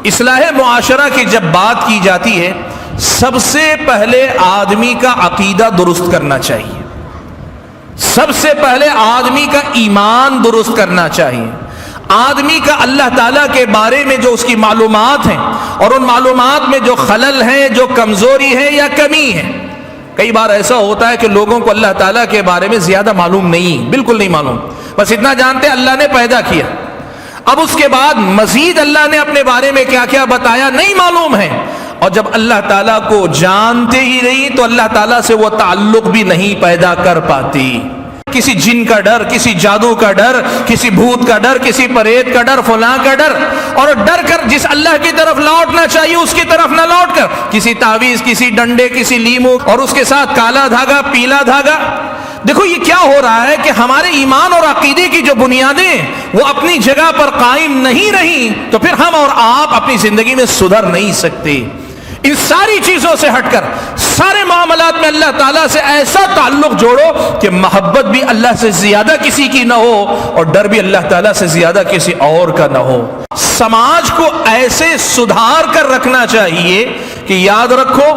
اصلاح معاشرہ کی جب بات کی جاتی ہے، سب سے پہلے آدمی کا عقیدہ درست کرنا چاہیے، سب سے پہلے آدمی کا ایمان درست کرنا چاہیے، آدمی کا اللہ تعالیٰ کے بارے میں جو اس کی معلومات ہیں اور ان معلومات میں جو خلل ہیں، جو کمزوری ہے یا کمی ہے۔ کئی بار ایسا ہوتا ہے کہ لوگوں کو اللہ تعالیٰ کے بارے میں زیادہ معلوم نہیں، بالکل نہیں معلوم، بس اتنا جانتے اللہ نے پیدا کیا، اب اس کے بعد مزید اللہ نے اپنے بارے میں کیا کیا بتایا نہیں معلوم ہے، اور جب اللہ تعالیٰ کو جانتے ہی نہیں تو اللہ تعالیٰ سے وہ تعلق بھی نہیں پیدا کر پاتی۔ کسی جن کا ڈر، کسی جادو کا ڈر، کسی بھوت کا ڈر، کسی پریت کا ڈر، فلاں کا ڈر، اور ڈر کر جس اللہ کی طرف لوٹنا چاہیے اس کی طرف نہ لوٹ کر کسی تعویذ، کسی ڈنڈے، کسی لیمو اور اس کے ساتھ کالا دھاگا، پیلا دھاگا۔ دیکھو یہ کیا ہو رہا ہے کہ ہمارے ایمان اور عقیدے کی جو بنیادیں وہ اپنی جگہ پر قائم نہیں رہیں، تو پھر ہم اور آپ اپنی زندگی میں سدھر نہیں سکتے۔ ان ساری چیزوں سے ہٹ کر سارے معاملات میں اللہ تعالیٰ سے ایسا تعلق جوڑو کہ محبت بھی اللہ سے زیادہ کسی کی نہ ہو اور ڈر بھی اللہ تعالیٰ سے زیادہ کسی اور کا نہ ہو۔ سماج کو ایسے سدھار کر رکھنا چاہیے کہ یاد رکھو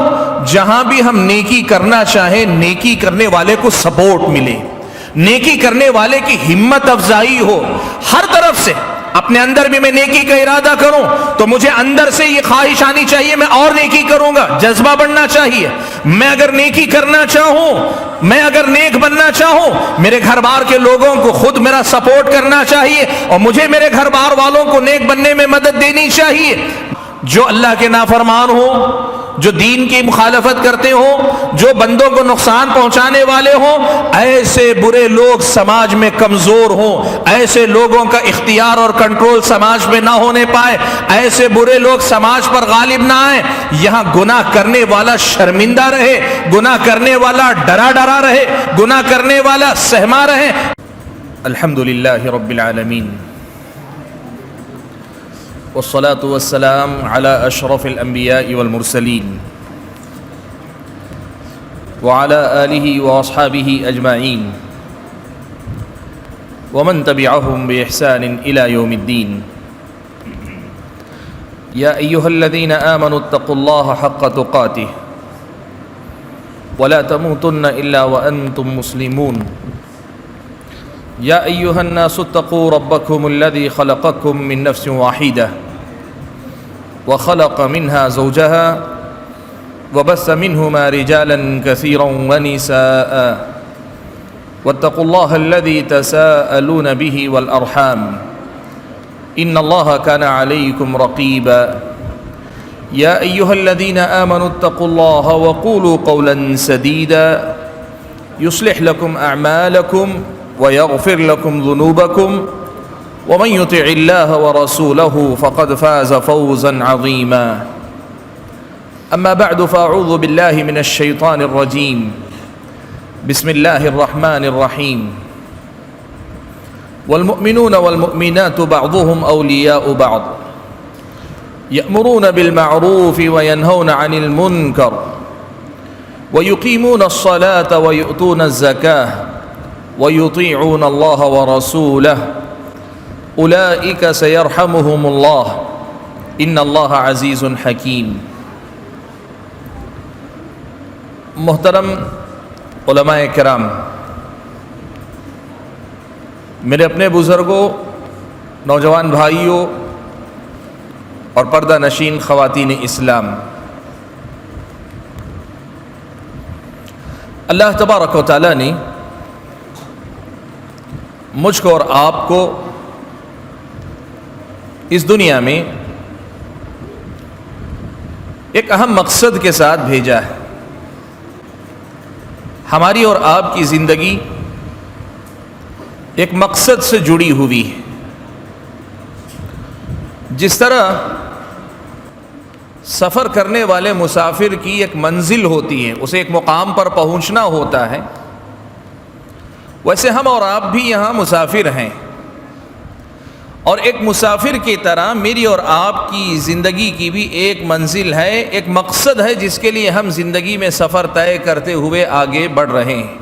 جہاں بھی ہم نیکی کرنا چاہیں نیکی کرنے والے کو سپورٹ ملے، نیکی کرنے والے کی ہمت افزائی ہو ہر طرف سے۔ اپنے اندر بھی میں نیکی کا ارادہ کروں تو مجھے اندر سے یہ خواہش آنی چاہیے میں اور نیکی کروں گا، جذبہ بڑھنا چاہیے۔ میں اگر نیکی کرنا چاہوں، میں اگر نیک بننا چاہوں، میرے گھر بار کے لوگوں کو خود میرا سپورٹ کرنا چاہیے اور مجھے میرے گھر بار والوں کو نیک بننے میں مدد دینی چاہیے۔ جو اللہ کے نافرمان ہوں، جو دین کی مخالفت کرتے ہوں، جو بندوں کو نقصان پہنچانے والے ہوں، ایسے برے لوگ سماج میں کمزور ہوں، ایسے لوگوں کا اختیار اور کنٹرول سماج میں نہ ہونے پائے، ایسے برے لوگ سماج پر غالب نہ آئیں، یہاں گناہ کرنے والا شرمندہ رہے، گناہ کرنے والا ڈرا ڈرا رہے، گناہ کرنے والا سہما رہے۔ الحمدللہ رب العالمین والصلاة والسلام على أشرف الأنبياء والمرسلين وعلى آله وأصحابه أجمعين ومن تبعهم بإحسان إلى يوم الدين يا أيها الذين آمنوا اتقوا الله حق تقاته ولا تموتن إلا وأنتم مسلمون يا أيها الناس اتقوا ربكم الذي خلقكم من نفس واحدة وخلق منها زوجها وبث منهما رجالا كثيرا ونساء واتقوا الله الذي تساءلون به والأرحام إن الله كان عليكم رقيبا يا أيها الذين آمنوا اتقوا الله وقولوا قولا سديدا يصلح لكم أعمالكم ويغفر لكم ذنوبكم ومن يطع الله ورسوله فقد فاز فوزا عظيما أما بعد فأعوذ بالله من الشيطان الرجيم بسم الله الرحمن الرحيم والمؤمنون والمؤمنات بعضهم أولياء بعض يأمرون بالمعروف وينهون عن المنكر ويقيمون الصلاة ويؤتون الزكاة ويطيعون الله ورسوله أولئك سيرحمهم الله إن الله عزيز حكيم۔ محترم علماء کرام، میرے اپنے بزرگوں، نوجوان بھائیوں اور پردہ نشین خواتین اسلام، اللہ تبارک و تعالی نے مجھ کو اور آپ کو اس دنیا میں ایک اہم مقصد کے ساتھ بھیجا ہے۔ ہماری اور آپ کی زندگی ایک مقصد سے جڑی ہوئی ہے۔ جس طرح سفر کرنے والے مسافر کی ایک منزل ہوتی ہے، اسے ایک مقام پر پہنچنا ہوتا ہے، ویسے ہم اور آپ بھی یہاں مسافر ہیں، اور ایک مسافر کی طرح میری اور آپ کی زندگی کی بھی ایک منزل ہے، ایک مقصد ہے جس کے لیے ہم زندگی میں سفر طے کرتے ہوئے آگے بڑھ رہے ہیں۔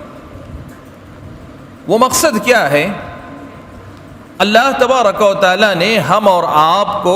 وہ مقصد کیا ہے؟ اللہ تبارک و تعالیٰ نے ہم اور آپ کو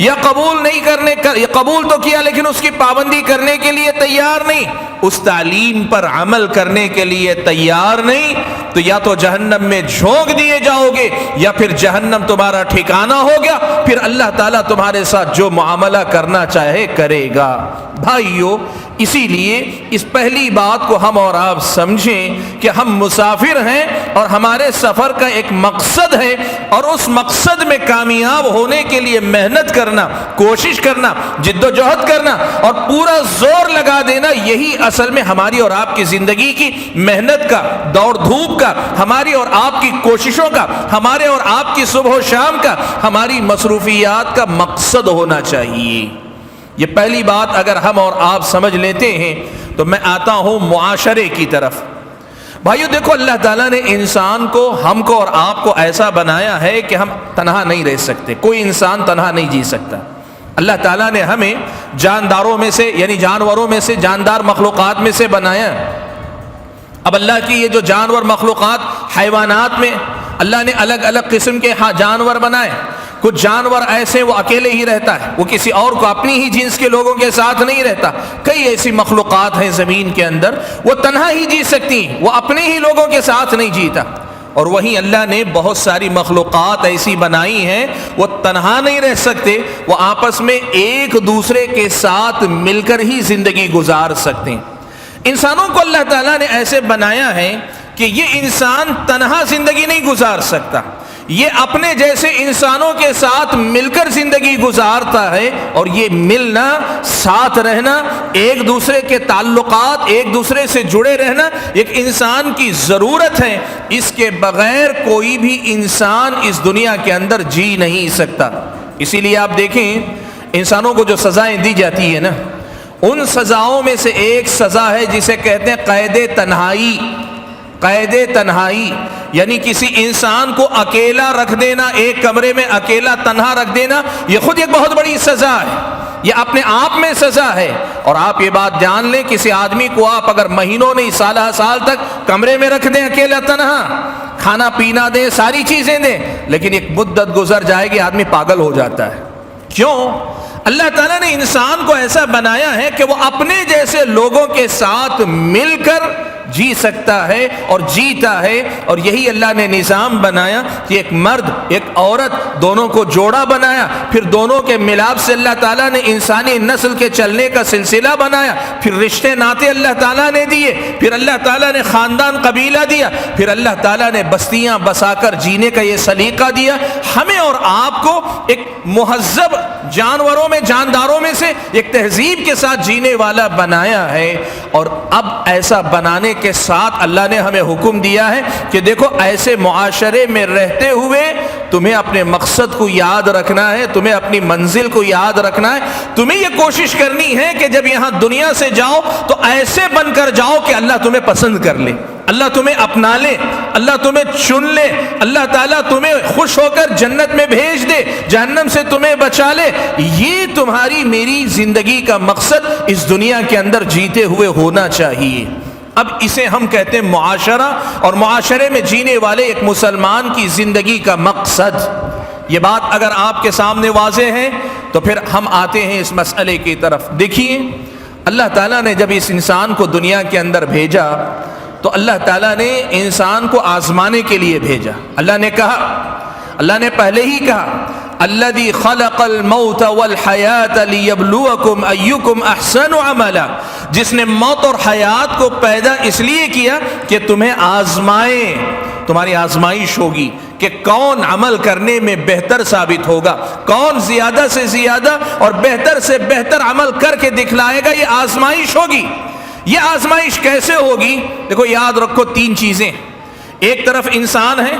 یا قبول نہیں کرنے کا، قبول تو کیا لیکن اس کی پابندی کرنے کے لیے تیار نہیں، اس تعلیم پر عمل کرنے کے لیے تیار نہیں، تو یا تو جہنم میں جھونک دیے جاؤ گے یا پھر جہنم تمہارا ٹھکانہ ہو گیا، پھر اللہ تعالیٰ تمہارے ساتھ جو معاملہ کرنا چاہے کرے گا۔ بھائیو، اسی لیے اس پہلی بات کو ہم اور آپ سمجھیں کہ ہم مسافر ہیں اور ہمارے سفر کا ایک مقصد ہے، اور اس مقصد میں کامیاب ہونے کے لیے محنت کرنا، کوشش کرنا، جد و جہد کرنا اور پورا زور لگا دینا، یہی اصل میں ہماری اور آپ کی زندگی کی محنت کا، دوڑ دھوپ کا، ہماری اور آپ کی کوششوں کا، ہمارے اور آپ کی صبح و شام کا، ہماری مصروفیات کا مقصد ہونا چاہیے۔ یہ پہلی بات اگر ہم اور آپ سمجھ لیتے ہیں تو میں آتا ہوں معاشرے کی طرف۔ بھائیو دیکھو، اللہ تعالیٰ نے انسان کو، ہم کو اور آپ کو ایسا بنایا ہے کہ ہم تنہا نہیں رہ سکتے، کوئی انسان تنہا نہیں جی سکتا۔ اللہ تعالیٰ نے ہمیں جانداروں میں سے، یعنی جانوروں میں سے، جاندار مخلوقات میں سے بنایا۔ اب اللہ کی یہ جو جانور مخلوقات، حیوانات میں اللہ نے الگ الگ قسم کے جانور بنائے۔ کچھ جانور ایسے وہ اکیلے ہی رہتا ہے، وہ کسی اور کو، اپنی ہی جنس کے لوگوں کے ساتھ نہیں رہتا۔ کئی ایسی مخلوقات ہیں زمین کے اندر وہ تنہا ہی جی سکتی ہیں، وہ اپنے ہی لوگوں کے ساتھ نہیں جیتا۔ اور وہیں اللہ نے بہت ساری مخلوقات ایسی بنائی ہیں وہ تنہا نہیں رہ سکتے، وہ آپس میں ایک دوسرے کے ساتھ مل کر ہی زندگی گزار سکتے ہیں۔ انسانوں کو اللہ تعالیٰ نے ایسے بنایا ہے کہ یہ انسان تنہا زندگی نہیں گزار سکتا، یہ اپنے جیسے انسانوں کے ساتھ مل کر زندگی گزارتا ہے، اور یہ ملنا، ساتھ رہنا، ایک دوسرے کے تعلقات، ایک دوسرے سے جڑے رہنا ایک انسان کی ضرورت ہے۔ اس کے بغیر کوئی بھی انسان اس دنیا کے اندر جی نہیں سکتا۔ اسی لیے آپ دیکھیں انسانوں کو جو سزائیں دی جاتی ہے نا، ان سزاؤں میں سے ایک سزا ہے جسے کہتے ہیں قید تنہائی۔ قید تنہائی یعنی کسی انسان کو اکیلا رکھ دینا، ایک کمرے میں اکیلا تنہا رکھ دینا، یہ خود ایک بہت بڑی سزا ہے، یہ اپنے آپ میں سزا ہے۔ اور آپ یہ بات جان لیں، کسی آدمی کو آپ اگر مہینوں نہیں سالہ سال تک کمرے میں رکھ دیں اکیلا تنہا، کھانا پینا دیں، ساری چیزیں دیں، لیکن ایک مدت گزر جائے گی آدمی پاگل ہو جاتا ہے۔ کیوں؟ اللہ تعالیٰ نے انسان کو ایسا بنایا ہے کہ وہ اپنے جیسے لوگوں کے ساتھ مل کر جی سکتا ہے اور جیتا ہے، اور یہی اللہ نے نظام بنایا کہ ایک مرد ایک عورت دونوں کو جوڑا بنایا، پھر دونوں کے ملاپ سے اللہ تعالیٰ نے انسانی نسل کے چلنے کا سلسلہ بنایا، پھر رشتے ناتے اللہ تعالیٰ نے دیے، پھر اللہ تعالیٰ نے خاندان قبیلہ دیا، پھر اللہ تعالیٰ نے بستیاں بسا کر جینے کا یہ سلیقہ دیا۔ ہمیں اور آپ کو ایک مہذب جانوروں میں، جانداروں میں سے ایک تہذیب کے ساتھ جینے والا بنایا ہے، اور اب ایسا بنانے کے ساتھ اللہ نے ہمیں حکم دیا ہے کہ دیکھو ایسے معاشرے میں رہتے ہوئے تمہیں اپنے مقصد کو یاد رکھنا ہے، تمہیں اپنی منزل کو یاد رکھنا ہے، تمہیں یہ کوشش کرنی ہے کہ جب یہاں دنیا سے جاؤ تو ایسے بن کر جاؤ کہ اللہ تمہیں پسند کر لے، اللہ تمہیں اپنا لے، اللہ تمہیں چن لے، اللہ تعالیٰ تمہیں خوش ہو کر جنت میں بھیج دے، جہنم سے تمہیں بچا لے۔ یہ تمہاری میری زندگی کا مقصد اس دنیا کے اندر جیتے ہوئے ہونا چاہیے۔ اب اسے ہم کہتے ہیں معاشرہ، اور معاشرے میں جینے والے ایک مسلمان کی زندگی کا مقصد۔ یہ بات اگر آپ کے سامنے واضح ہے تو پھر ہم آتے ہیں اس مسئلے کی طرف۔ دیکھیے اللہ تعالیٰ نے جب اس انسان کو دنیا کے اندر بھیجا تو اللہ تعالیٰ نے انسان کو آزمانے کے لیے بھیجا۔ اللہ نے کہا، اللہ نے پہلے ہی کہا، الذی خلق الموت والحیات لیبلوکم ایکم احسن عملا، جس نے موت اور حیات کو پیدا اس لیے کیا کہ تمہیں آزمائے، تمہاری آزمائش ہوگی کہ کون عمل کرنے میں بہتر ثابت ہوگا، کون زیادہ سے زیادہ اور بہتر سے بہتر عمل کر کے دکھلائے گا، یہ آزمائش ہوگی۔ یہ آزمائش کیسے ہوگی؟ دیکھو یاد رکھو تین چیزیں، ایک طرف انسان ہے،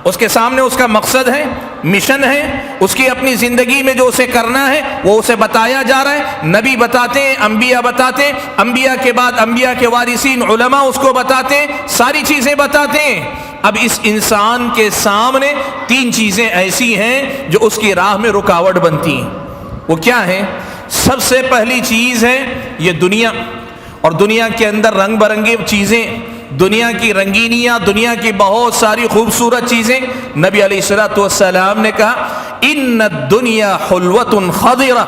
اس کے سامنے اس کا مقصد ہے، مشن ہے، اس کی اپنی زندگی میں جو اسے کرنا ہے وہ اسے بتایا جا رہا ہے، نبی بتاتے ہیں، انبیاء بتاتے ہیں، انبیاء کے بعد انبیاء کے وارثین علماء اس کو بتاتے ہیں، ساری چیزیں بتاتے ہیں۔ اب اس انسان کے سامنے تین چیزیں ایسی ہیں جو اس کی راہ میں رکاوٹ بنتی ہیں۔ وہ کیا ہیں؟ سب سے پہلی چیز ہے یہ دنیا، اور دنیا کے اندر رنگ برنگی چیزیں، دنیا کی رنگینیاں، دنیا کی بہت ساری خوبصورت چیزیں، نبی علیہ الصلوۃ والسلام نے کہا ان الدنیا حلوۃ خضرہ،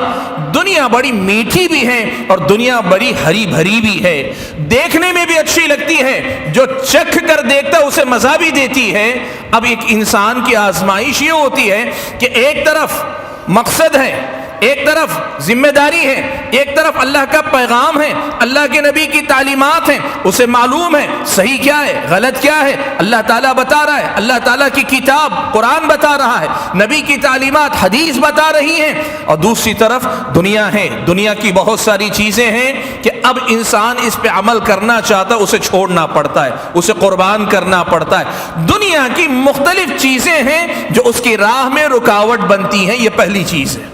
دنیا بڑی میٹھی بھی ہے اور دنیا بڑی ہری بھری بھی ہے، دیکھنے میں بھی اچھی لگتی ہے، جو چکھ کر دیکھتا اسے مزہ بھی دیتی ہے۔ اب ایک انسان کی آزمائش یہ ہوتی ہے کہ ایک طرف مقصد ہے، ایک طرف ذمہ داری ہے، ایک طرف اللہ کا پیغام ہے، اللہ کے نبی کی تعلیمات ہیں، اسے معلوم ہے صحیح کیا ہے غلط کیا ہے، اللہ تعالیٰ بتا رہا ہے، اللہ تعالیٰ کی کتاب قرآن بتا رہا ہے، نبی کی تعلیمات حدیث بتا رہی ہیں، اور دوسری طرف دنیا ہے، دنیا کی بہت ساری چیزیں ہیں کہ اب انسان اس پہ عمل کرنا چاہتا ہے، اسے چھوڑنا پڑتا ہے، اسے قربان کرنا پڑتا ہے۔ دنیا کی مختلف چیزیں ہیں جو اس کی راہ میں رکاوٹ بنتی ہیں، یہ پہلی چیز ہے۔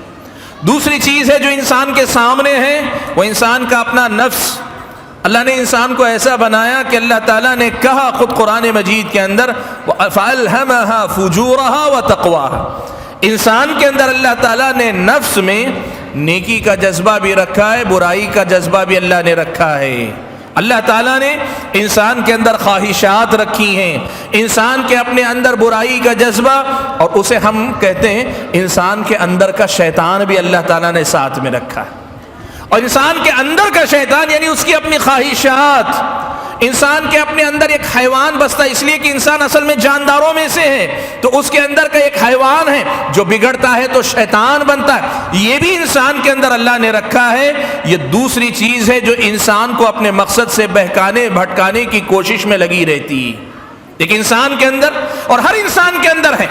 دوسری چیز ہے جو انسان کے سامنے ہے، وہ انسان کا اپنا نفس۔ اللہ نے انسان کو ایسا بنایا کہ اللہ تعالیٰ نے کہا خود قرآن مجید کے اندر فَأَلْهَمَهَا فُجُورَهَا وَتَقْوَاهَا، انسان کے اندر اللہ تعالیٰ نے نفس میں نیکی کا جذبہ بھی رکھا ہے، برائی کا جذبہ بھی اللہ نے رکھا ہے۔ اللہ تعالیٰ نے انسان کے اندر خواہشات رکھی ہیں، انسان کے اپنے اندر برائی کا جذبہ، اور اسے ہم کہتے ہیں انسان کے اندر کا شیطان بھی اللہ تعالیٰ نے ساتھ میں رکھا ہے۔ اور انسان کے اندر کا شیطان یعنی اس کی اپنی خواہشات، انسان کے اپنے اندر ایک حیوان بستا ہے، اس لیے کہ انسان اصل میں جانداروں میں سے ہے، تو اس کے اندر کا ایک حیوان ہے جو بگڑتا ہے تو شیطان بنتا ہے، یہ بھی انسان کے اندر اللہ نے رکھا ہے۔ یہ دوسری چیز ہے جو انسان کو اپنے مقصد سے بہکانے بھٹکانے کی کوشش میں لگی رہتی ہے۔ ایک انسان کے اندر، اور ہر انسان کے اندر ہے،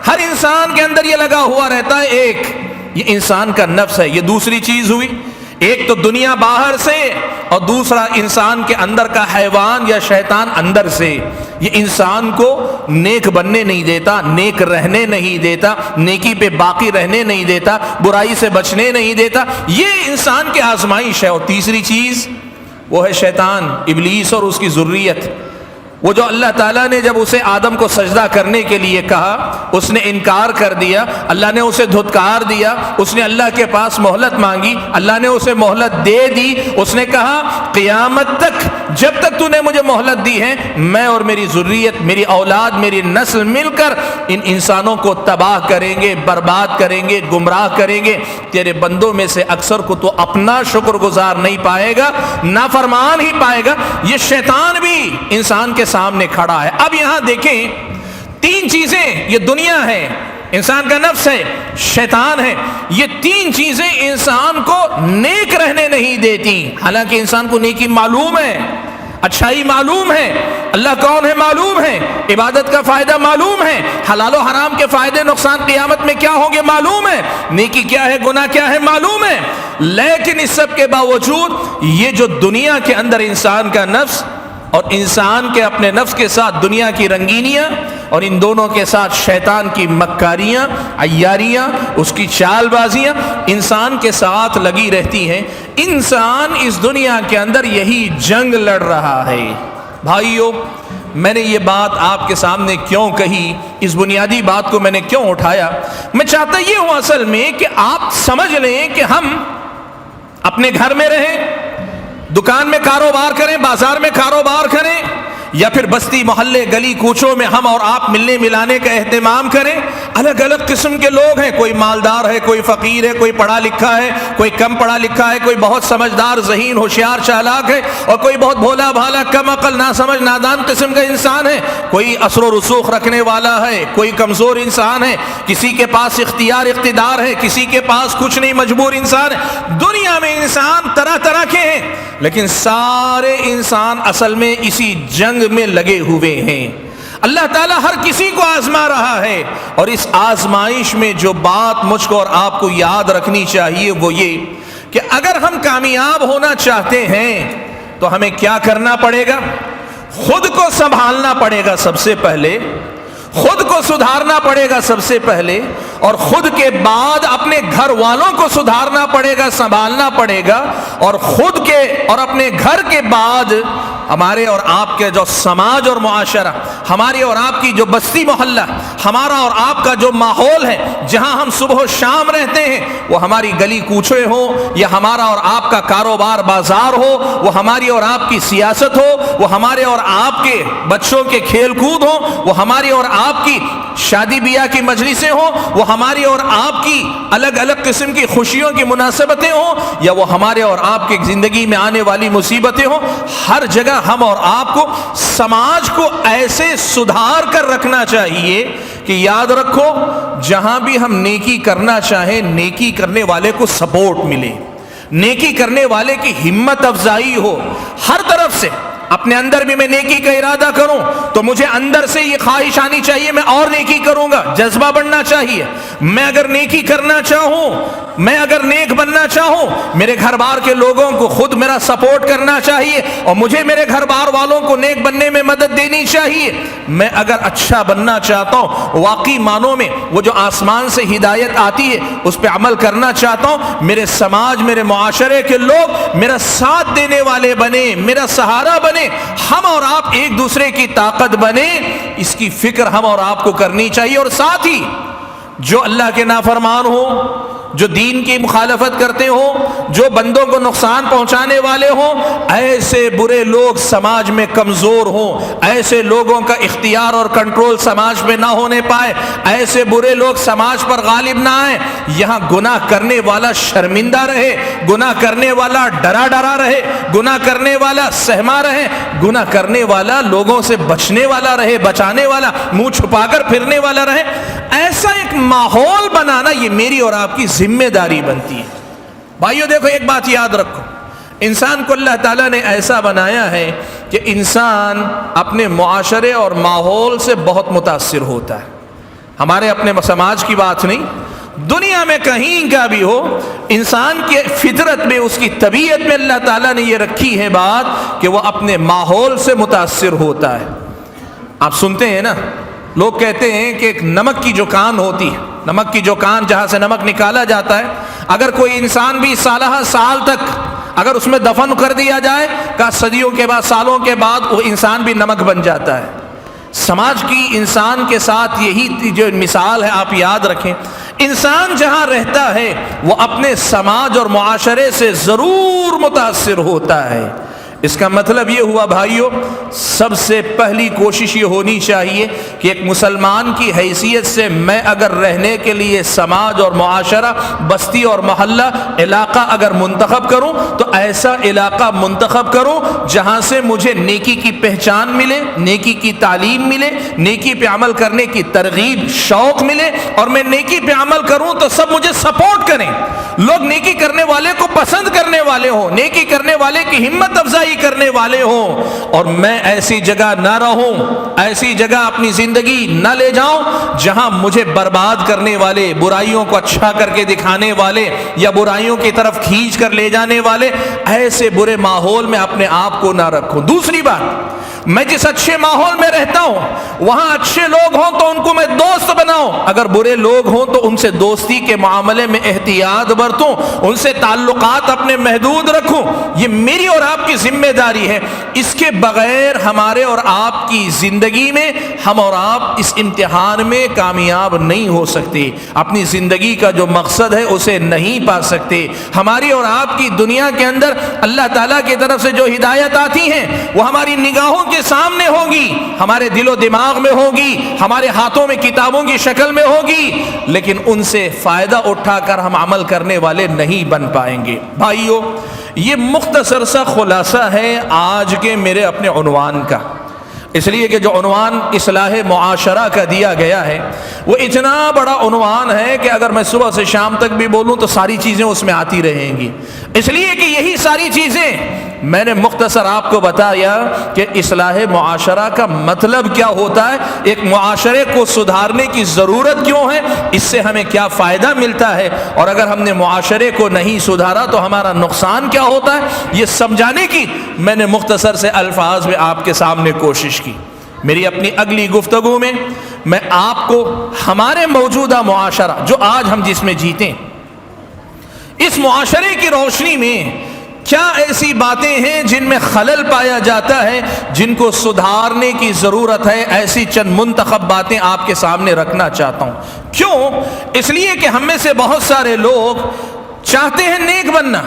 ہر انسان کے اندر یہ لگا ہوا رہتا ہے، ایک یہ انسان کا نفس ہے، یہ دوسری چیز ہوئی۔ ایک تو دنیا باہر سے، اور دوسرا انسان کے اندر کا حیوان یا شیطان اندر سے۔ یہ انسان کو نیک بننے نہیں دیتا، نیک رہنے نہیں دیتا، نیکی پہ باقی رہنے نہیں دیتا، برائی سے بچنے نہیں دیتا، یہ انسان کی آزمائش ہے۔ اور تیسری چیز وہ ہے شیطان، ابلیس اور اس کی ذریت۔ وہ جو اللہ تعالیٰ نے جب اسے آدم کو سجدہ کرنے کے لیے کہا، اس نے انکار کر دیا، اللہ نے اسے دھتکار دیا، اس نے اللہ کے پاس مہلت مانگی، اللہ نے اسے مہلت دے دی، اس نے کہا قیامت تک جب تک تو نے مجھے مہلت دی ہے، میں اور میری ذریت، میری اولاد، میری نسل مل کر ان انسانوں کو تباہ کریں گے، برباد کریں گے، گمراہ کریں گے۔ تیرے بندوں میں سے اکثر کو تو اپنا شکر گزار نہیں پائے گا، نافرمان ہی پائے گا۔ یہ شیطان بھی انسان کے سامنے کھڑا ہے۔ اب یہاں دیکھیں تین چیزیں، یہ دنیا ہے، انسان کا نفس ہے، شیطان ہے، یہ تین چیزیں انسان کو نیک رہنے نہیں دیتی۔ حالانکہ انسان کو نیکی معلوم ہے، اچھائی معلوم ہے، اللہ کون ہے معلوم ہے، عبادت کا فائدہ معلوم ہے، حلال و حرام کے فائدے نقصان قیامت میں کیا ہوں گے معلوم ہے، نیکی کیا ہے گناہ کیا ہے معلوم ہے، لیکن اس سب کے باوجود یہ جو دنیا کے اندر انسان کا نفس اور انسان کے اپنے نفس کے ساتھ دنیا کی رنگینیاں، اور ان دونوں کے ساتھ شیطان کی مکاریاں، عیاریاں، اس کی چال بازیاں انسان کے ساتھ لگی رہتی ہیں۔ انسان اس دنیا کے اندر یہی جنگ لڑ رہا ہے۔ بھائیو، میں نے یہ بات آپ کے سامنے کیوں کہی، اس بنیادی بات کو میں نے کیوں اٹھایا، میں چاہتا یہ ہوں اصل میں کہ آپ سمجھ لیں کہ ہم اپنے گھر میں رہیں، دکان میں کاروبار کریں، بازار میں کاروبار کریں، یا پھر بستی محلے گلی کوچوں میں ہم اور آپ ملنے ملانے کا اہتمام کریں۔ الگ الگ قسم کے لوگ ہیں، کوئی مالدار ہے، کوئی فقیر ہے، کوئی پڑھا لکھا ہے، کوئی کم پڑھا لکھا ہے، کوئی بہت سمجھدار ذہین ہوشیار چالاک ہے، اور کوئی بہت بھولا بھالا کم عقل ناسمجھ نادان قسم کا انسان ہے، کوئی اثر و رسوخ رکھنے والا ہے، کوئی کمزور انسان ہے، کسی کے پاس اختیار اقتدار ہے، کسی کے پاس کچھ نہیں، مجبور انسان ہے۔ دنیا میں انسان طرح طرح کے ہیں، لیکن سارے انسان اصل میں اسی جنگ میں لگے ہوئے ہیں۔ اللہ تعالیٰ ہر کسی کو آزما رہا ہے، اور اس آزمائش میں جو بات مجھ کو اور آپ کو یاد رکھنی چاہیے وہ یہ کہ اگر ہم کامیاب ہونا چاہتے ہیں تو ہمیں کیا کرنا پڑے گا؟ خود کو سنبھالنا پڑے گا سب سے پہلے، خود کو سدھارنا پڑے گا سب سے پہلے، اور خود کے بعد اپنے گھر والوں کو سدھارنا پڑے گا، سنبھالنا پڑے گا، اور خود کے اور اپنے گھر کے بعد ہمارے اور آپ کے جو سماج اور معاشرہ، ہماری اور آپ کی جو بستی محلہ، ہمارا اور آپ کا جو ماحول ہے جہاں ہم صبح و شام رہتے ہیں، وہ ہماری گلی کوچے ہوں یا ہمارا اور آپ کا کاروبار بازار ہو، وہ ہماری اور آپ کی سیاست ہو، وہ ہمارے اور آپ کے بچوں کے کھیل کود ہو، وہ ہماری اور آپ کی شادی بیاہ کی مجلسیں ہوں، وہ ہماری اور آپ کی الگ الگ قسم کی خوشیوں کی مناسبتیں ہوں، یا وہ ہمارے اور آپ کی زندگی میں آنے والی مصیبتیں ہوں، ہر جگہ ہم اور آپ کو سماج کو ایسے سدھار کر رکھنا چاہیے کہ یاد رکھو جہاں بھی ہم نیکی کرنا چاہیں نیکی کرنے والے کو سپورٹ ملے، نیکی کرنے والے کی ہمت افزائی ہو ہر طرف سے۔ اپنے اندر بھی میں نیکی کا ارادہ کروں تو مجھے اندر سے یہ خواہش آنی چاہیے میں اور نیکی کروں گا، جذبہ بڑھنا چاہیے۔ میں اگر نیکی کرنا چاہوں، میں اگر نیک بننا چاہوں، میرے گھر بار کے لوگوں کو خود میرا سپورٹ کرنا چاہیے اور مجھے میرے گھر بار والوں کو نیک بننے میں مدد دینی چاہیے۔ میں اگر اچھا بننا چاہتا ہوں، واقعی معنوں میں وہ جو آسمان سے ہدایت آتی ہے اس پہ عمل کرنا چاہتا ہوں، میرے سماج، میرے معاشرے کے لوگ میرا ساتھ دینے والے بنے، میرا سہارا بنے، ہم اور آپ ایک دوسرے کی طاقت بنے، اس کی فکر ہم اور آپ کو کرنی چاہیے۔ اور ساتھ ہی جو اللہ کے نافرمان ہوں، جو دین کی مخالفت کرتے ہوں، جو بندوں کو نقصان پہنچانے والے ہوں، ایسے برے لوگ سماج میں کمزور ہوں، ایسے لوگوں کا اختیار اور کنٹرول سماج میں نہ ہونے پائے، ایسے برے لوگ سماج پر غالب نہ آئیں، یہاں گناہ کرنے والا شرمندہ رہے، گناہ کرنے والا ڈرا ڈرا رہے، گناہ کرنے والا سہما رہے، گناہ کرنے والا لوگوں سے بچنے والا رہے، بچانے والا، منہ چھپا کر پھرنے والا رہے۔ ایسا ایک ماحول بنانا یہ میری اور آپ کی ذمہ داری بنتی ہے۔ بھائیو دیکھو ایک بات یاد رکھو، انسان کو اللہ تعالیٰ نے ایسا بنایا ہے کہ انسان اپنے معاشرے اور ماحول سے بہت متاثر ہوتا ہے۔ ہمارے اپنے سماج کی بات نہیں، دنیا میں کہیں کا بھی ہو، انسان کی فطرت میں، اس کی طبیعت میں اللہ تعالیٰ نے یہ رکھی ہے بات کہ وہ اپنے ماحول سے متاثر ہوتا ہے۔ آپ سنتے ہیں نا، لوگ کہتے ہیں کہ ایک نمک کی جو کان ہوتی ہے، نمک کی جو کان جہاں سے نمک نکالا جاتا ہے، اگر کوئی انسان بھی سالہ سال تک اگر اس میں دفن کر دیا جائے، کہ صدیوں کے بعد، سالوں کے بعد وہ انسان بھی نمک بن جاتا ہے۔ سماج کی انسان کے ساتھ یہی جو مثال ہے آپ یاد رکھیں، انسان جہاں رہتا ہے وہ اپنے سماج اور معاشرے سے ضرور متاثر ہوتا ہے۔ اس کا مطلب یہ ہوا بھائیو، سب سے پہلی کوشش یہ ہونی چاہیے کہ ایک مسلمان کی حیثیت سے میں اگر رہنے کے لیے سماج اور معاشرہ، بستی اور محلہ، علاقہ اگر منتخب کروں تو ایسا علاقہ منتخب کروں جہاں سے مجھے نیکی کی پہچان ملے، نیکی کی تعلیم ملے، نیکی پہ عمل کرنے کی ترغیب، شوق ملے، اور میں نیکی پہ عمل کروں تو سب مجھے سپورٹ کریں، لوگ نیکی کرنے والے کو پسند کرنے والے ہوں، نیکی کرنے والے کی ہمت افزائی کرنے والے ہوں، اور میں ایسی جگہ نہ رہوں، ایسی جگہ اپنی زندگی نہ لے جاؤں جہاں مجھے برباد کرنے والے، برائیوں کو اچھا کر کے دکھانے والے یا برائیوں کی طرف کھینچ کر لے جانے والے، ایسے برے ماحول میں اپنے آپ کو نہ رکھوں۔ دوسری بات، میں جس اچھے ماحول میں رہتا ہوں وہاں اچھے لوگ ہوں تو ان کو میں دوست بناؤں، اگر برے لوگ ہوں تو ان سے دوستی کے معاملے میں احتیاط برتوں، ان سے تعلقات اپنے محدود رکھوں۔ یہ میری اور آپ کی ذمہ داری ہے۔ اس کے بغیر ہمارے اور آپ کی زندگی میں، ہم اور آپ اس امتحان میں کامیاب نہیں ہو سکتے، اپنی زندگی کا جو مقصد ہے اسے نہیں پا سکتے۔ ہماری اور آپ کی دنیا کے اندر اللہ تعالیٰ کی طرف سے جو ہدایت آتی ہیں وہ ہماری نگاہوں کے سامنے ہوگی، ہمارے دل و دماغ میں ہوگی، ہمارے ہاتھوں میں کتابوں کی شکل میں ہوگی، لیکن ان سے فائدہ اٹھا کر ہم عمل کرنے والے نہیں بن پائیں گے۔ بھائیو، یہ مختصر سا خلاصہ ہے آج کے میرے اپنے عنوان کا، اس لیے کہ جو عنوان اصلاح معاشرہ کا دیا گیا ہے وہ اتنا بڑا عنوان ہے کہ اگر میں صبح سے شام تک بھی بولوں تو ساری چیزیں اس میں آتی رہیں گی، اس لیے کہ یہی ساری چیزیں میں نے مختصر آپ کو بتایا کہ اصلاح معاشرہ کا مطلب کیا ہوتا ہے، ایک معاشرے کو سدھارنے کی ضرورت کیوں ہے، اس سے ہمیں کیا فائدہ ملتا ہے، اور اگر ہم نے معاشرے کو نہیں سدھارا تو ہمارا نقصان کیا ہوتا ہے، یہ سمجھانے کی میں نے مختصر سے الفاظ میں آپ کے سامنے کوشش کی۔ میری اپنی اگلی گفتگو میں میں آپ کو ہمارے موجودہ معاشرہ جو آج ہم جس میں جیتے ہیں، اس معاشرے کی روشنی میں کیا ایسی باتیں ہیں جن میں خلل پایا جاتا ہے جن کو سدھارنے کی ضرورت ہے؟ ایسی چند منتخب باتیں آپ کے سامنے رکھنا چاہتا ہوں۔ کیوں؟ اس لیے کہ ہم میں سے بہت سارے لوگ چاہتے ہیں نیک بننا،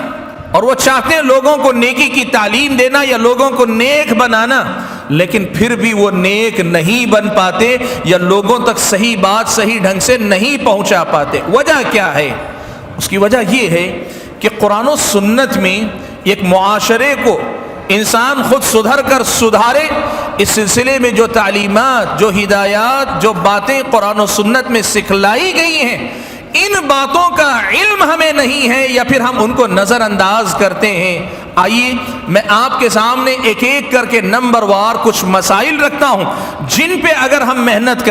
اور وہ چاہتے ہیں لوگوں کو نیکی کی تعلیم دینا یا لوگوں کو نیک بنانا، لیکن پھر بھی وہ نیک نہیں بن پاتے یا لوگوں تک صحیح بات صحیح ڈھنگ سے نہیں پہنچا پاتے۔ وجہ کیا ہے؟ اس کی وجہ یہ ہے کہ قرآن و سنت میں ایک معاشرے کو انسان خود سدھر کر سدھارے، اس سلسلے میں جو تعلیمات، جو ہدایات، جو باتیں قرآن و سنت میں سکھلائی گئی ہیں، ان باتوں کا علم ہمیں نہیں ہے یا پھر ہم ان کو نظر انداز کرتے ہیں۔ آئیے میں آپ کے سامنے ایک ایک کر کے نمبر وار کچھ مسائل رکھتا ہوں جن پہ اگر ہم محنت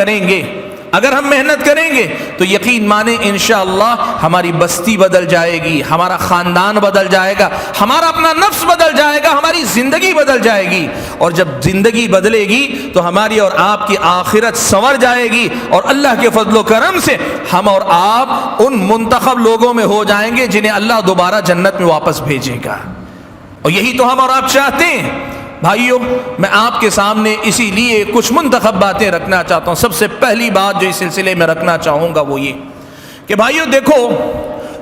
کریں گے تو یقین مانیں انشاءاللہ ہماری بستی بدل جائے گی، ہمارا خاندان بدل جائے گا، ہمارا اپنا نفس بدل جائے گا، ہماری زندگی بدل جائے گی، اور جب زندگی بدلے گی تو ہماری اور آپ کی آخرت سنور جائے گی، اور اللہ کے فضل و کرم سے ہم اور آپ ان منتخب لوگوں میں ہو جائیں گے جنہیں اللہ دوبارہ جنت میں واپس بھیجے گا، اور یہی تو ہم اور آپ چاہتے ہیں۔ بھائیوں، میں آپ کے سامنے اسی لیے کچھ منتخب باتیں رکھنا چاہتا ہوں۔ سب سے پہلی بات جو اس سلسلے میں رکھنا چاہوں گا وہ یہ کہ بھائیوں دیکھو،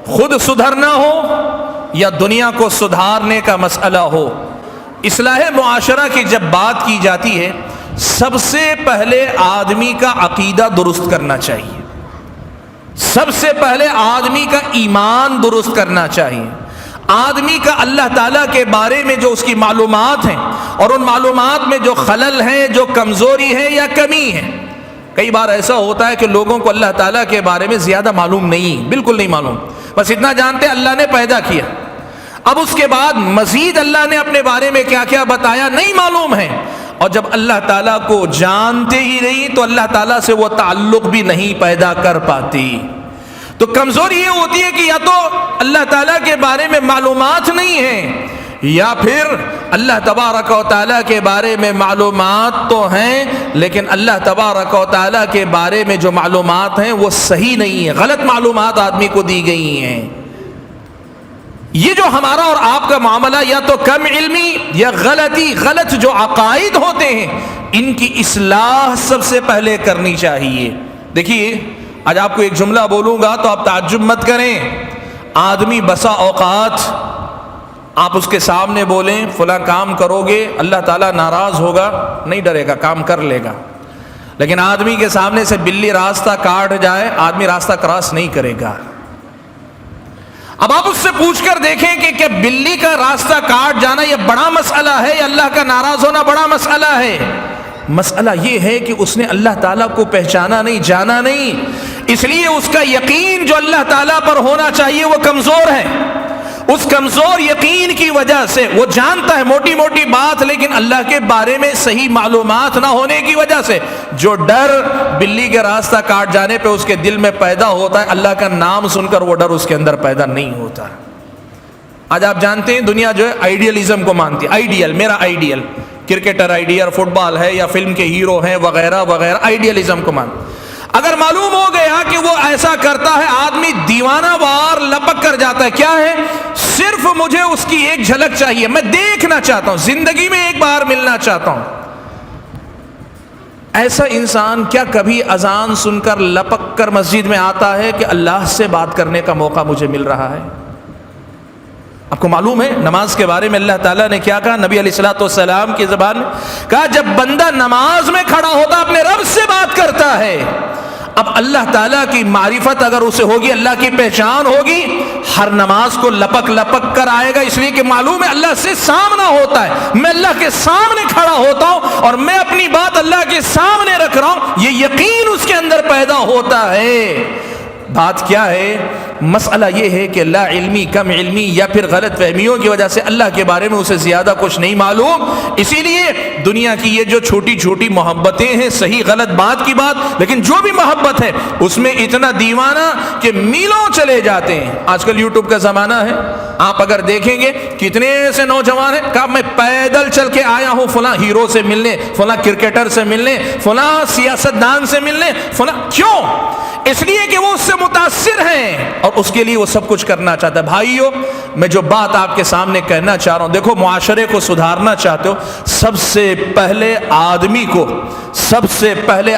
خود سدھرنا ہو یا دنیا کو سدھارنے کا مسئلہ ہو، اصلاح معاشرہ کی جب بات کی جاتی ہے سب سے پہلے آدمی کا عقیدہ درست کرنا چاہیے، سب سے پہلے آدمی کا ایمان درست کرنا چاہیے، آدمی کا اللہ تعالیٰ کے بارے میں جو اس کی معلومات ہیں اور ان معلومات میں جو خلل ہیں، جو کمزوری ہے یا کمی ہے۔ کئی بار ایسا ہوتا ہے کہ لوگوں کو اللہ تعالیٰ کے بارے میں زیادہ معلوم نہیں، بالکل نہیں معلوم، بس اتنا جانتے اللہ نے پیدا کیا، اب اس کے بعد مزید اللہ نے اپنے بارے میں کیا کیا بتایا نہیں معلوم ہے، اور جب اللہ تعالیٰ کو جانتے ہی نہیں تو اللہ تعالیٰ سے وہ تعلق بھی نہیں پیدا کر پاتی۔ تو کمزوری یہ ہوتی ہے کہ یا تو اللہ تعالیٰ کے بارے میں معلومات نہیں ہیں، یا پھر اللہ تبارک و تعالیٰ کے بارے میں معلومات تو ہیں لیکن اللہ تبارک و تعالیٰ کے بارے میں جو معلومات ہیں وہ صحیح نہیں ہیں، غلط معلومات آدمی کو دی گئی ہیں۔ یہ جو ہمارا اور آپ کا معاملہ یا تو کم علمی یا غلط جو عقائد ہوتے ہیں، ان کی اصلاح سب سے پہلے کرنی چاہیے۔ دیکھیے آج آپ کو ایک جملہ بولوں گا تو آپ تعجب مت کریں، آدمی بسا اوقات آپ اس کے سامنے بولیں فلاں کام کرو گے اللہ تعالیٰ ناراض ہوگا، نہیں ڈرے گا، کام کر لے گا، لیکن آدمی کے سامنے سے بلی راستہ کاٹ جائے آدمی راستہ کراس نہیں کرے گا۔ اب آپ اس سے پوچھ کر دیکھیں کہ کیا بلی کا راستہ کاٹ جانا یہ بڑا مسئلہ ہے یا اللہ کا ناراض ہونا بڑا مسئلہ ہے؟ مسئلہ یہ ہے کہ اس نے اللہ تعالیٰ کو پہچانا نہیں، جانا نہیں، اس لیے اس کا یقین جو اللہ تعالیٰ پر ہونا چاہیے وہ کمزور ہے۔ اس کمزور یقین کی وجہ سے وہ جانتا ہے موٹی موٹی بات، لیکن اللہ کے بارے میں صحیح معلومات نہ ہونے کی وجہ سے جو ڈر بلی کے راستہ کاٹ جانے پہ اس کے دل میں پیدا ہوتا ہے، اللہ کا نام سن کر وہ ڈر اس کے اندر پیدا نہیں ہوتا۔ آج آپ جانتے ہیں دنیا جو ہے آئیڈیلزم کو مانتی ہے، آئیڈیل، میرا آئیڈیل، کرکٹر آئیڈیل، فٹ بال ہے یا فلم کے ہیرو ہیں وغیرہ وغیرہ، آئیڈیلزم کو مانتے۔ اگر معلوم ہو گیا کہ وہ ایسا کرتا ہے آدمی دیوانہ وار لپک کر جاتا ہے، کیا ہے؟ صرف مجھے اس کی ایک جھلک چاہیے، میں دیکھنا چاہتا ہوں، زندگی میں ایک بار ملنا چاہتا ہوں۔ ایسا انسان کیا کبھی اذان سن کر لپک کر مسجد میں آتا ہے کہ اللہ سے بات کرنے کا موقع مجھے مل رہا ہے؟ آپ کو معلوم ہے نماز کے بارے میں اللہ تعالیٰ نے کیا کہا؟ نبی علیہ الصلوۃ والسلام کی زبان میں کہا جب بندہ نماز میں کھڑا ہوتا اپنے رب سے بات کرتا ہے۔ اب اللہ تعالیٰ کی معرفت اگر اسے ہوگی، اللہ کی پہچان ہوگی، ہر نماز کو لپک لپک کر آئے گا، اس لیے کہ معلوم ہے اللہ سے سامنا ہوتا ہے، میں اللہ کے سامنے کھڑا ہوتا ہوں اور میں اپنی بات اللہ کے سامنے رکھ رہا ہوں، یہ یقین اس کے اندر پیدا ہوتا ہے۔ بات کیا ہے؟ مسئلہ یہ ہے کہ لا علمی، کم علمی یا پھر غلط فہمیوں کی وجہ سے اللہ کے بارے میں اسے زیادہ کچھ نہیں معلوم، اسی لیے دنیا کی یہ جو چھوٹی چھوٹی محبتیں ہیں، صحیح غلط بات کی بات، لیکن جو بھی محبت ہے اس میں اتنا دیوانہ کہ میلوں چلے جاتے ہیں۔ آج کل یوٹیوب کا زمانہ ہے، آپ اگر دیکھیں گے کتنے ایسے نوجوان ہیں کہ میں پیدل چل کے آیا ہوں فلاں ہیرو سے ملنے، فلاں کرکٹر سے ملنے، فلاں سیاستدان سے ملنے، فلاں، کیوں؟ اس لیے کہ وہ اس سے متاثر ہیں اور اس کے لیے وہ سب کچھ کرنا چاہتا ہے۔ بھائیو، میں جو بات آپ کے سامنے کہنا چاہ رہا ہوں، دیکھو معاشرے کو سدھارنا چاہتے ہو، سب سے پہلے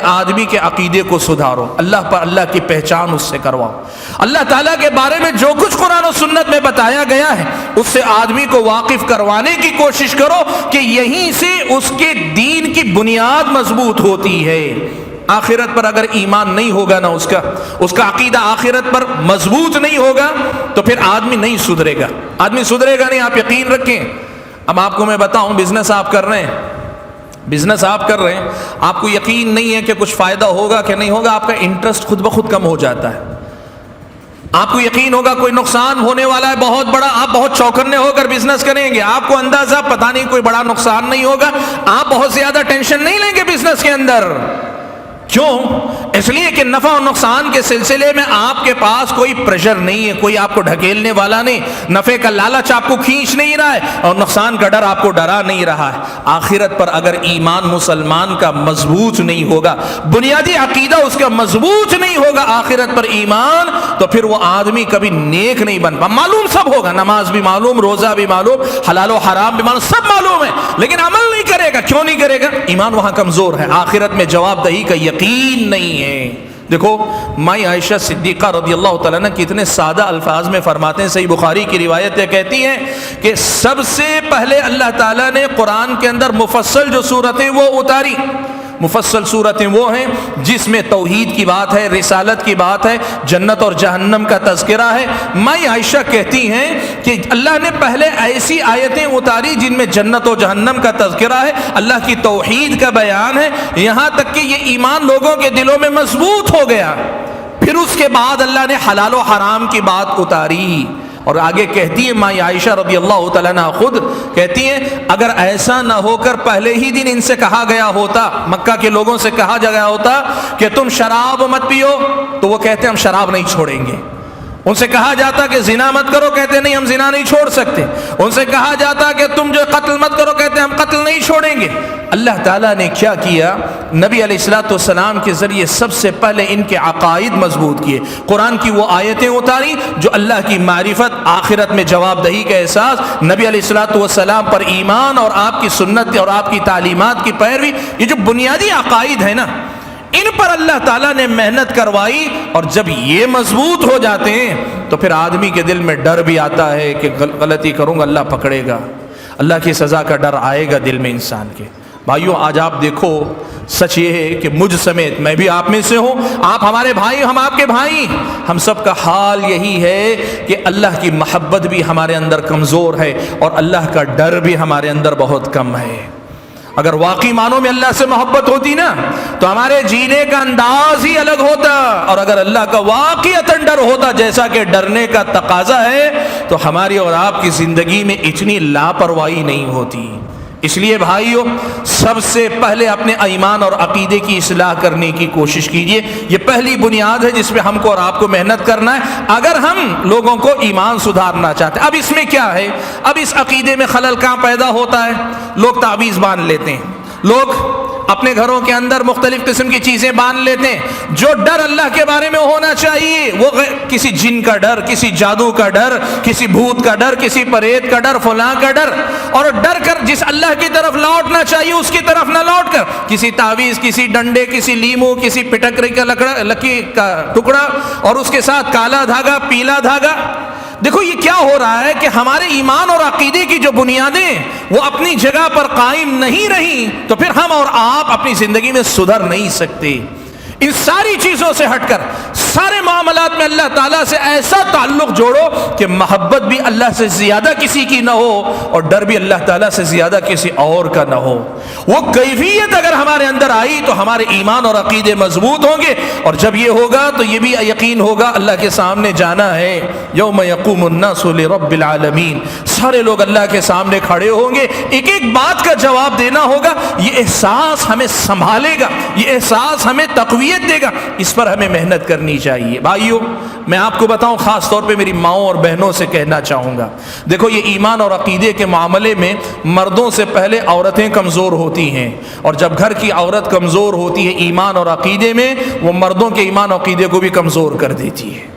آدمی کے عقیدے کو سدھارو، اللہ پر اللہ کی پہچان اس سے کرواؤ، اللہ تعالیٰ کے بارے میں جو کچھ قرآن و سنت میں بتایا گیا ہے اس سے آدمی کو واقف کروانے کی کوشش کرو کہ یہیں سے اس کے دین کی بنیاد مضبوط ہوتی ہے۔ آخرت پر اگر ایمان نہیں ہوگا نا، اس کا عقیدہ آخرت پر مضبوط نہیں ہوگا تو پھر آدمی نہیں سدھرے گا، آدمی سدھرے گا نہیں، آپ یقین رکھیں۔ اب آپ کو میں بتاؤں، بزنس آپ کر رہے ہیں، آپ کو یقین نہیں ہے کہ کچھ فائدہ ہوگا کہ نہیں ہوگا، آپ کا انٹرسٹ خود بخود کم ہو جاتا ہے۔ آپ کو یقین ہوگا کوئی نقصان ہونے والا ہے بہت بڑا، آپ بہت چوکنے ہو کر بزنس کریں گے، آپ کو اندازہ پتہ نہیں کوئی بڑا نقصان نہیں ہوگا، آپ بہت زیادہ ٹینشن نہیں لیں گے بزنس کے اندر۔ کیوں؟ اس لیے کہ نفع و نقصان کے سلسلے میں آپ کے پاس کوئی پریشر نہیں ہے، کوئی آپ کو ڈھکیلنے والا نہیں، نفع کا لالچ آپ کو کھینچ نہیں رہا ہے اور نقصان کا ڈر آپ کو ڈرا نہیں رہا ہے۔ آخرت پر اگر ایمان مسلمان کا مضبوط نہیں ہوگا، بنیادی عقیدہ اس کا مضبوط نہیں ہوگا آخرت پر ایمان، تو پھر وہ آدمی کبھی نیک نہیں بن پا۔ معلوم سب ہوگا، نماز بھی معلوم، روزہ بھی معلوم، حلال و حرام بھی معلوم، سب معلوم ہے، لیکن عمل نہیں کرے گا۔ کیوں نہیں کرے گا؟ ایمان وہاں کمزور ہے، آخرت میں جواب دہی کا یقین نہیں ہے۔ دیکھو مائی عائشہ صدیقہ رضی اللہ تعالیٰ عنہ کتنے سادہ الفاظ میں فرماتے ہیں، صحیح بخاری کی روایت یہ کہتی ہیں کہ سب سے پہلے اللہ تعالیٰ نے قرآن کے اندر مفصل جو صورتیں وہ اتاری، مفصل صورتیں وہ ہیں جس میں توحید کی بات ہے، رسالت کی بات ہے، جنت اور جہنم کا تذکرہ ہے۔ مائی عائشہ کہتی ہیں کہ اللہ نے پہلے ایسی آیتیں اتاری جن میں جنت و جہنم کا تذکرہ ہے، اللہ کی توحید کا بیان ہے، یہاں تک کہ یہ ایمان لوگوں کے دلوں میں مضبوط ہو گیا۔ پھر اس کے بعد اللہ نے حلال و حرام کی بات اتاری، اور آگے کہتی ہے ماں عائشہ رضی اللہ تعالیٰ عنہ خود کہتی ہیں اگر ایسا نہ ہو کر پہلے ہی دن ان سے کہا گیا ہوتا، مکہ کے لوگوں سے کہا گیا ہوتا کہ تم شراب مت پیو، تو وہ کہتے ہم شراب نہیں چھوڑیں گے۔ ان سے کہا جاتا کہ زنا مت کرو، کہتے نہیں ہم زنا نہیں چھوڑ سکتے۔ ان سے کہا جاتا کہ تم جو قتل مت کرو، کہتے ہم قتل نہیں چھوڑیں گے۔ اللہ تعالیٰ نے کیا کیا؟ نبی علیہ الصلوۃ والسلام کے ذریعے سب سے پہلے ان کے عقائد مضبوط کیے، قرآن کی وہ آیتیں اتاری جو اللہ کی معرفت، آخرت میں جواب دہی کا احساس، نبی علیہ الصلوۃ والسلام پر ایمان اور آپ کی سنت اور آپ کی تعلیمات کی پیروی، یہ جو بنیادی عقائد ہیں نا، ان پر اللہ تعالیٰ نے محنت کروائی، اور جب یہ مضبوط ہو جاتے ہیں تو پھر آدمی کے دل میں ڈر بھی آتا ہے کہ غلطی کروں گا اللہ پکڑے گا، اللہ کی سزا کا ڈر آئے گا دل میں انسان کے۔ بھائیوں آج آپ دیکھو، سچ یہ ہے کہ مجھ سمیت، میں بھی آپ میں سے ہوں، آپ ہمارے بھائی، ہم آپ کے بھائی، ہم سب کا حال یہی ہے کہ اللہ کی محبت بھی ہمارے اندر کمزور ہے اور اللہ کا ڈر بھی ہمارے اندر بہت کم ہے۔ اگر واقعی معنوں میں اللہ سے محبت ہوتی نا تو ہمارے جینے کا انداز ہی الگ ہوتا، اور اگر اللہ کا واقعتاً ڈر ہوتا جیسا کہ ڈرنے کا تقاضا ہے تو ہماری اور آپ کی زندگی میں اتنی لاپرواہی نہیں ہوتی۔ اس لیے بھائیو، سب سے پہلے اپنے ایمان اور عقیدے کی اصلاح کرنے کی کوشش کیجئے، یہ پہلی بنیاد ہے جس پہ ہم کو اور آپ کو محنت کرنا ہے اگر ہم لوگوں کو ایمان سدھارنا چاہتے ہیں۔ اب اس میں کیا ہے؟ اب اس عقیدے میں خلل کہاں پیدا ہوتا ہے؟ لوگ تعویذ باندھ لیتے ہیں، لوگ اپنے گھروں کے اندر مختلف قسم کی چیزیں باندھ لیتے ہیں۔ جو ڈر اللہ کے بارے میں ہونا چاہیے وہ کسی جن کا ڈر، کسی جادو کا ڈر، کسی بھوت کا ڈر، کسی پریت کا ڈر، فلاں کا ڈر، اور ڈر کر جس اللہ کی طرف لوٹنا چاہیے اس کی طرف نہ لوٹ کر کسی تعویذ، کسی ڈنڈے، کسی لیمو، کسی پٹکری کا لکی کا ٹکڑا اور اس کے ساتھ کالا دھاگا، پیلا دھاگا۔ دیکھو یہ کیا ہو رہا ہے کہ ہمارے ایمان اور عقیدے کی جو بنیادیں وہ اپنی جگہ پر قائم نہیں رہیں تو پھر ہم اور آپ اپنی زندگی میں سدھر نہیں سکتے۔ ان ساری چیزوں سے ہٹ کر سارے معاملات میں اللہ تعالیٰ سے ایسا تعلق جوڑو کہ محبت بھی اللہ سے زیادہ کسی کی نہ ہو اور ڈر بھی اللہ تعالیٰ سے زیادہ کسی اور کا نہ ہو۔ وہ کیفیت اگر ہمارے اندر آئی تو ہمارے ایمان اور عقیدے مضبوط ہوں گے، اور جب یہ ہوگا تو یہ بھی یقین ہوگا اللہ کے سامنے جانا ہے۔ یوم یقوم الناس لرب العالمین، سارے لوگ اللہ کے سامنے کھڑے ہوں گے، ایک ایک بات کا جواب دینا ہوگا۔ یہ احساس ہمیں سنبھالے گا، یہ احساس ہمیں تقویت تربیت دے گا، اس پر ہمیں محنت کرنی چاہیے۔ بھائیو میں آپ کو بتاؤں، خاص طور پہ میری ماؤں اور بہنوں سے کہنا چاہوں گا، دیکھو یہ ایمان اور عقیدے کے معاملے میں مردوں سے پہلے عورتیں کمزور ہوتی ہیں، اور جب گھر کی عورت کمزور ہوتی ہے ایمان اور عقیدے میں، وہ مردوں کے ایمان اور عقیدے کو بھی کمزور کر دیتی ہے۔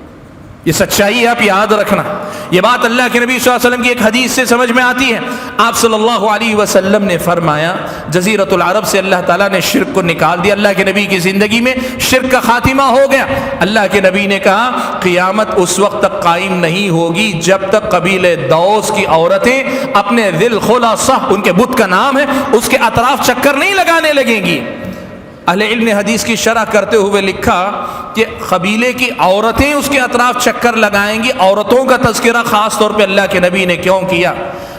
یہ سچائی آپ یاد رکھنا۔ یہ بات اللہ کے نبی صلی اللہ علیہ وسلم کی ایک حدیث سے سمجھ میں آتی ہے۔ آپ صلی اللہ علیہ وسلم نے فرمایا، جزیرۃ العرب سے اللہ تعالیٰ نے شرک کو نکال دیا، اللہ کے نبی کی زندگی میں شرک کا خاتمہ ہو گیا۔ اللہ کے نبی نے کہا قیامت اس وقت تک قائم نہیں ہوگی جب تک قبیلے دوس کی عورتیں اپنے ذل خلاصہ، ان کے بت کا نام ہے، اس کے اطراف چکر نہیں لگانے لگیں گی۔ اہل علم نے حدیث کی شرح کرتے ہوئے لکھا کہ قبیلے کی عورتیں اس کے اطراف چکر لگائیں گی۔ عورتوں کا تذکرہ خاص طور پہ اللہ کے نبی نے کیوں کیا؟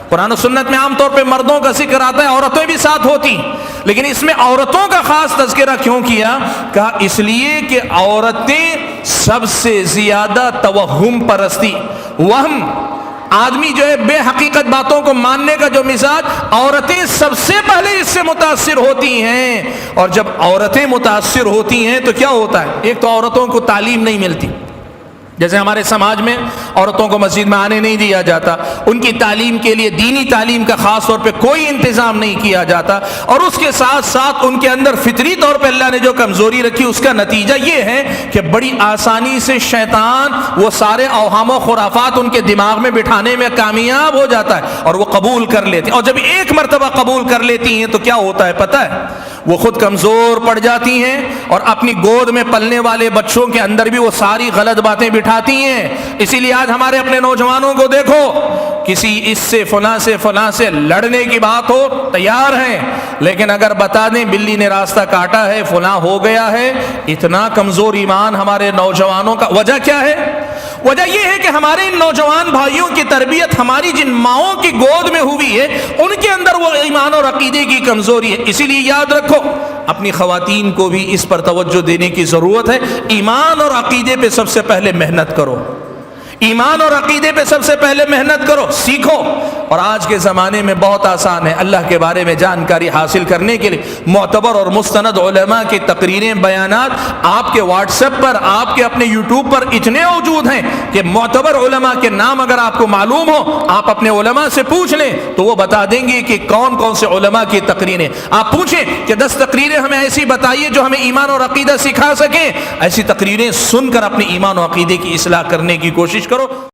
قرآن و سنت میں عام طور پہ مردوں کا ذکر آتا ہے، عورتیں بھی ساتھ ہوتی، لیکن اس میں عورتوں کا خاص تذکرہ کیوں کیا؟ کہا اس لیے کہ عورتیں سب سے زیادہ توہم پرستی، وہم، آدمی جو ہے بے حقیقت باتوں کو ماننے کا جو مزاج، عورتیں سب سے پہلے اس سے متاثر ہوتی ہیں۔ اور جب عورتیں متاثر ہوتی ہیں تو کیا ہوتا ہے؟ ایک تو عورتوں کو تعلیم نہیں ملتی، جیسے ہمارے سماج میں عورتوں کو مسجد میں آنے نہیں دیا جاتا، ان کی تعلیم کے لیے دینی تعلیم کا خاص طور پہ کوئی انتظام نہیں کیا جاتا، اور اس کے ساتھ ساتھ ان کے اندر فطری طور پہ اللہ نے جو کمزوری رکھی اس کا نتیجہ یہ ہے کہ بڑی آسانی سے شیطان وہ سارے اوہام و خرافات ان کے دماغ میں بٹھانے میں کامیاب ہو جاتا ہے اور وہ قبول کر لیتے ہیں۔ اور جب ایک مرتبہ قبول کر لیتی ہیں تو کیا ہوتا ہے پتہ ہے؟ وہ خود کمزور پڑ جاتی ہیں اور اپنی گود میں پلنے والے بچوں کے اندر بھی وہ ساری غلط باتیں بٹھاتی ہیں۔ اسی لیے آج ہمارے اپنے نوجوانوں کو دیکھو، کسی اس سے فلاں سے لڑنے کی بات ہو تیار ہیں، لیکن اگر بتا دیں بلی نے راستہ کاٹا ہے، فلاں ہو گیا ہے، اتنا کمزور ایمان ہمارے نوجوانوں کا۔ وجہ کیا ہے؟ وجہ یہ ہے کہ ہمارے ان نوجوان بھائیوں کی تربیت ہماری جن ماؤں کی گود میں ہوئی ہے ان کے اندر وہ ایمان اور عقیدے کی کمزوری ہے۔ اسی لیے یاد رکھو، اپنی خواتین کو بھی اس پر توجہ دینے کی ضرورت ہے۔ ایمان اور عقیدے پہ سب سے پہلے محنت کرو، ایمان اور عقیدے پہ سب سے پہلے محنت کرو، سیکھو۔ اور آج کے زمانے میں بہت آسان ہے اللہ کے بارے میں جانکاری حاصل کرنے کے لیے معتبر اور مستند علماء کی تقریریں، بیانات آپ کے واٹس ایپ پر، آپ کے اپنے یوٹیوب پر اتنے موجود ہیں کہ معتبر علماء کے نام اگر آپ کو معلوم ہو، آپ اپنے علماء سے پوچھ لیں تو وہ بتا دیں گے کہ کون کون سے علماء کی تقریریں۔ آپ پوچھیں کہ 10 تقریریں ہمیں ایسی بتائیے جو ہمیں ایمان اور عقیدہ سکھا سکیں، ایسی تقریریں سن کر اپنے ایمان اور عقیدے کی اصلاح کرنے کی کوشش کرو۔